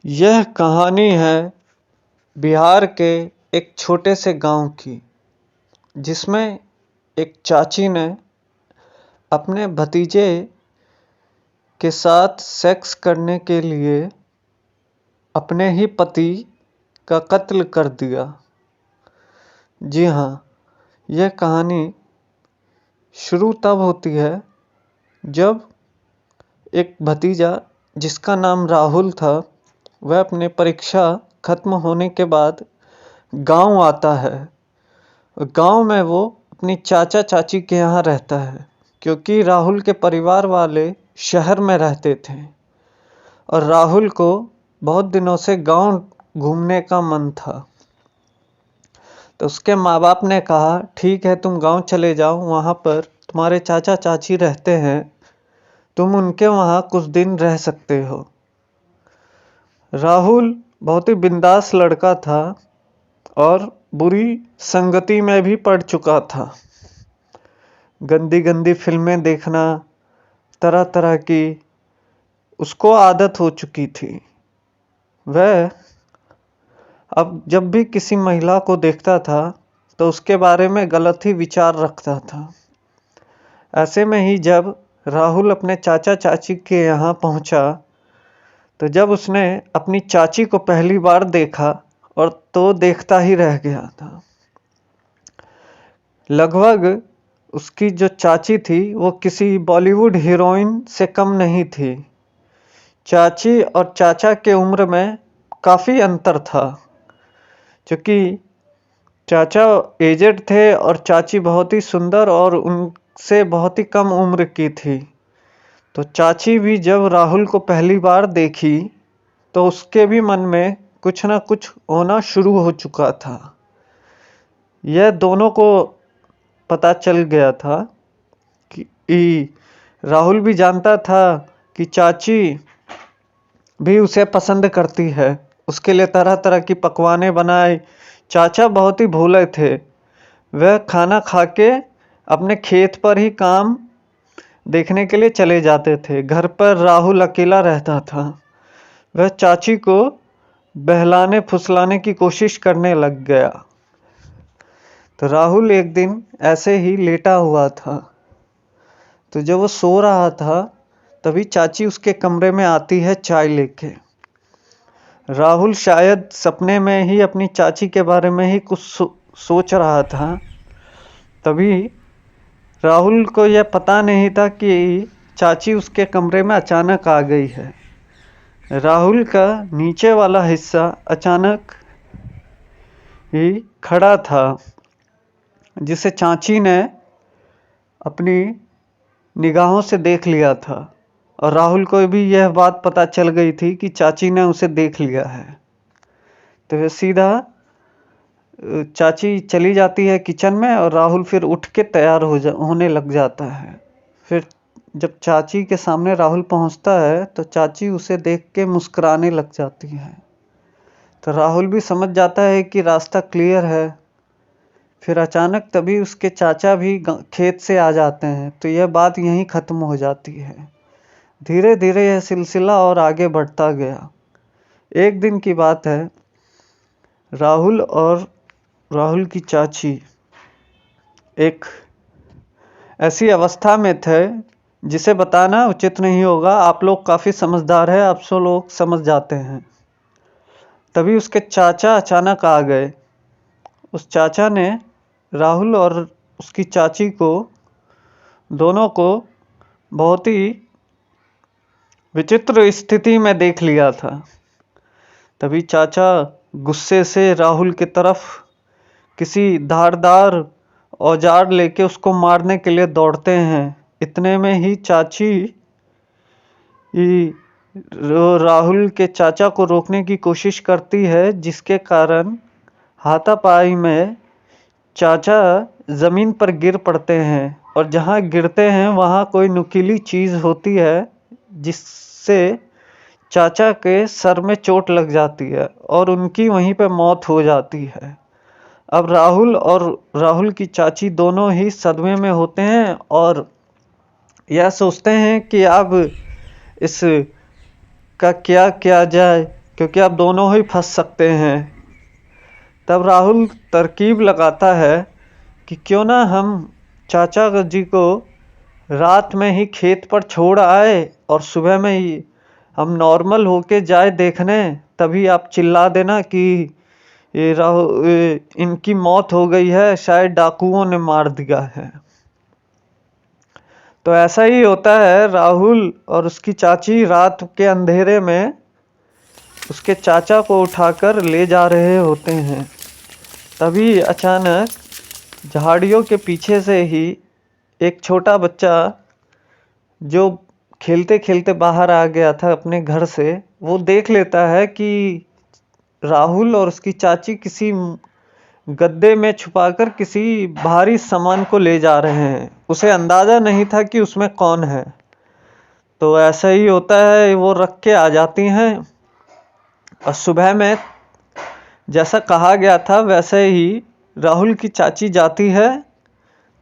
यह कहानी है बिहार के एक छोटे से गांव की, जिसमें एक चाची ने अपने भतीजे के साथ सेक्स करने के लिए अपने ही पति का कत्ल कर दिया। जी हाँ, यह कहानी शुरू तब होती है जब एक भतीजा जिसका नाम राहुल था, वह अपने परीक्षा खत्म होने के बाद गांव आता है। गांव में वो अपनी चाचा चाची के यहाँ रहता है, क्योंकि राहुल के परिवार वाले शहर में रहते थे और राहुल को बहुत दिनों से गांव घूमने का मन था। तो उसके माँ बाप ने कहा, ठीक है, तुम गांव चले जाओ, वहाँ पर तुम्हारे चाचा चाची रहते हैं, तुम उनके वहाँ कुछ दिन रह सकते हो। राहुल बहुत ही बिंदास लड़का था और बुरी संगति में भी पड़ चुका था। गंदी गंदी फिल्में देखना, तरह तरह की उसको आदत हो चुकी थी। वह अब जब भी किसी महिला को देखता था तो उसके बारे में गलत ही विचार रखता था। ऐसे में ही जब राहुल अपने चाचा चाची के यहाँ पहुँचा, तो जब उसने अपनी चाची को पहली बार देखा और तो देखता ही रह गया था। लगभग उसकी जो चाची थी वो किसी बॉलीवुड हीरोइन से कम नहीं थी। चाची और चाचा के उम्र में काफ़ी अंतर था, क्योंकि चाचा एजेड थे और चाची बहुत ही सुंदर और उनसे बहुत ही कम उम्र की थी। तो चाची भी जब राहुल को पहली बार देखी तो उसके भी मन में कुछ ना कुछ होना शुरू हो चुका था। यह दोनों को पता चल गया था कि राहुल भी जानता था कि चाची भी उसे पसंद करती है। उसके लिए तरह तरह की पकवानें बनाई। चाचा बहुत ही भोले थे। वह खाना खा के अपने खेत पर ही काम देखने के लिए चले जाते थे। घर पर राहुल अकेला रहता था। वह चाची को बहलाने फुसलाने की कोशिश करने लग गया। तो राहुल एक दिन ऐसे ही लेटा हुआ था, तो जब वो सो रहा था तभी चाची उसके कमरे में आती है चाय लेके। राहुल शायद सपने में ही अपनी चाची के बारे में ही कुछ सोच रहा था। तभी राहुल को यह पता नहीं था कि चाची उसके कमरे में अचानक आ गई है। राहुल का नीचे वाला हिस्सा अचानक ही खड़ा था, जिसे चाची ने अपनी निगाहों से देख लिया था और राहुल को भी यह बात पता चल गई थी कि चाची ने उसे देख लिया है। तो वह सीधा चाची चली जाती है किचन में और राहुल फिर उठ के तैयार होने लग जाता है। फिर जब चाची के सामने राहुल पहुंचता है तो चाची उसे देख के मुस्कुराने लग जाती है। तो राहुल भी समझ जाता है कि रास्ता क्लियर है। फिर अचानक तभी उसके चाचा भी खेत से आ जाते हैं, तो यह बात यहीं ख़त्म हो जाती है। धीरे धीरे यह सिलसिला और आगे बढ़ता गया। एक दिन की बात है, राहुल और राहुल की चाची एक ऐसी अवस्था में थे जिसे बताना उचित नहीं होगा। आप लोग काफ़ी समझदार हैं, आप सब लोग समझ जाते हैं। तभी उसके चाचा अचानक आ गए। उस चाचा ने राहुल और उसकी चाची को दोनों को बहुत ही विचित्र स्थिति में देख लिया था। तभी चाचा गुस्से से राहुल की तरफ किसी धारदार औजार लेके उसको मारने के लिए दौड़ते हैं। इतने में ही चाची राहुल के चाचा को रोकने की कोशिश करती है, जिसके कारण हाथापाई में चाचा ज़मीन पर गिर पड़ते हैं और जहाँ गिरते हैं वहाँ कोई नुकीली चीज़ होती है, जिससे चाचा के सर में चोट लग जाती है और उनकी वहीं पे मौत हो जाती है। अब राहुल और राहुल की चाची दोनों ही सदमे में होते हैं और यह सोचते हैं कि अब इस का क्या किया जाए, क्योंकि आप दोनों ही फंस सकते हैं। तब राहुल तरकीब लगाता है कि क्यों ना हम चाचा जी को रात में ही खेत पर छोड़ आए और सुबह में ही हम नॉर्मल होके जाए देखने, तभी आप चिल्ला देना कि इनकी मौत हो गई है, शायद डाकुओं ने मार दिया है। तो ऐसा ही होता है, राहुल और उसकी चाची रात के अंधेरे में उसके चाचा को उठाकर ले जा रहे होते हैं। तभी अचानक झाड़ियों के पीछे से ही एक छोटा बच्चा जो खेलते खेलते बाहर आ गया था अपने घर से, वो देख लेता है कि राहुल और उसकी चाची किसी गद्दे में छुपाकर किसी भारी सामान को ले जा रहे हैं। उसे अंदाजा नहीं था कि उसमें कौन है। तो ऐसा ही होता है, वो रख के आ जाती हैं और सुबह में जैसा कहा गया था वैसे ही राहुल की चाची जाती है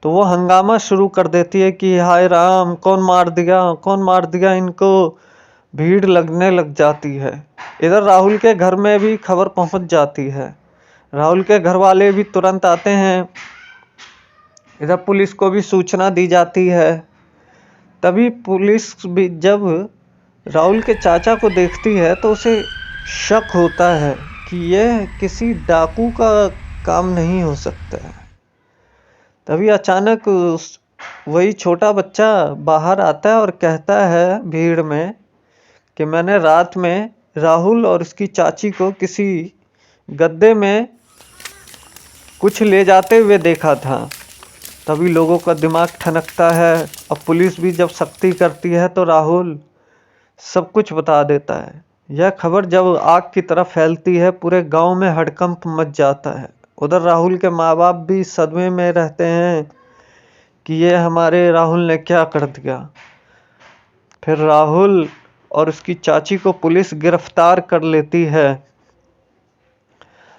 तो वो हंगामा शुरू कर देती है कि हाय राम, कौन मार दिया इनको। भीड़ लगने लग जाती है। इधर राहुल के घर में भी खबर पहुंच जाती है। राहुल के घर वाले भी तुरंत आते हैं। इधर पुलिस को भी सूचना दी जाती है। तभी पुलिस भी जब राहुल के चाचा को देखती है तो उसे शक होता है कि यह किसी डाकू का काम नहीं हो सकता है। तभी अचानक वही छोटा बच्चा बाहर आता है और कहता है भीड़ में कि मैंने रात में राहुल और उसकी चाची को किसी गद्दे में कुछ ले जाते हुए देखा था। तभी लोगों का दिमाग ठनकता है और पुलिस भी जब सख्ती करती है तो राहुल सब कुछ बता देता है। यह खबर जब आग की तरह फैलती है, पूरे गांव में हड़कंप मच जाता है। उधर राहुल के माँ बाप भी सदमे में रहते हैं कि ये हमारे राहुल ने क्या कर दिया। फिर राहुल और उसकी चाची को पुलिस गिरफ्तार कर लेती है।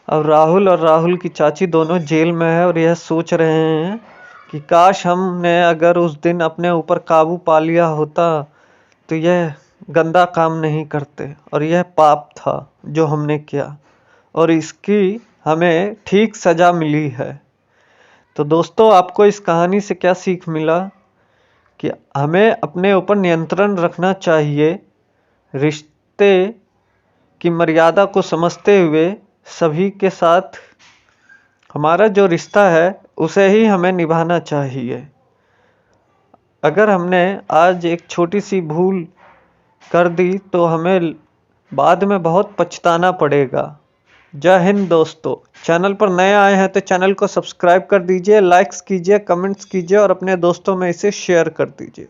अब राहुल और राहुल की चाची दोनों जेल में है और यह सोच रहे हैं कि काश हमने अगर उस दिन अपने ऊपर काबू पा लिया होता तो यह गंदा काम नहीं करते और यह पाप था जो हमने किया और इसकी हमें ठीक सजा मिली है। तो दोस्तों, आपको इस कहानी से क्या सीख मिला कि हमें अपने ऊपर नियंत्रण रखना चाहिए, रिश्ते की मर्यादा को समझते हुए सभी के साथ हमारा जो रिश्ता है उसे ही हमें निभाना चाहिए। अगर हमने आज एक छोटी सी भूल कर दी तो हमें बाद में बहुत पछताना पड़ेगा। जय हिंद दोस्तों। चैनल पर नए आए हैं तो चैनल को सब्सक्राइब कर दीजिए, लाइक्स कीजिए, कमेंट्स कीजिए और अपने दोस्तों में इसे शेयर कर दीजिए।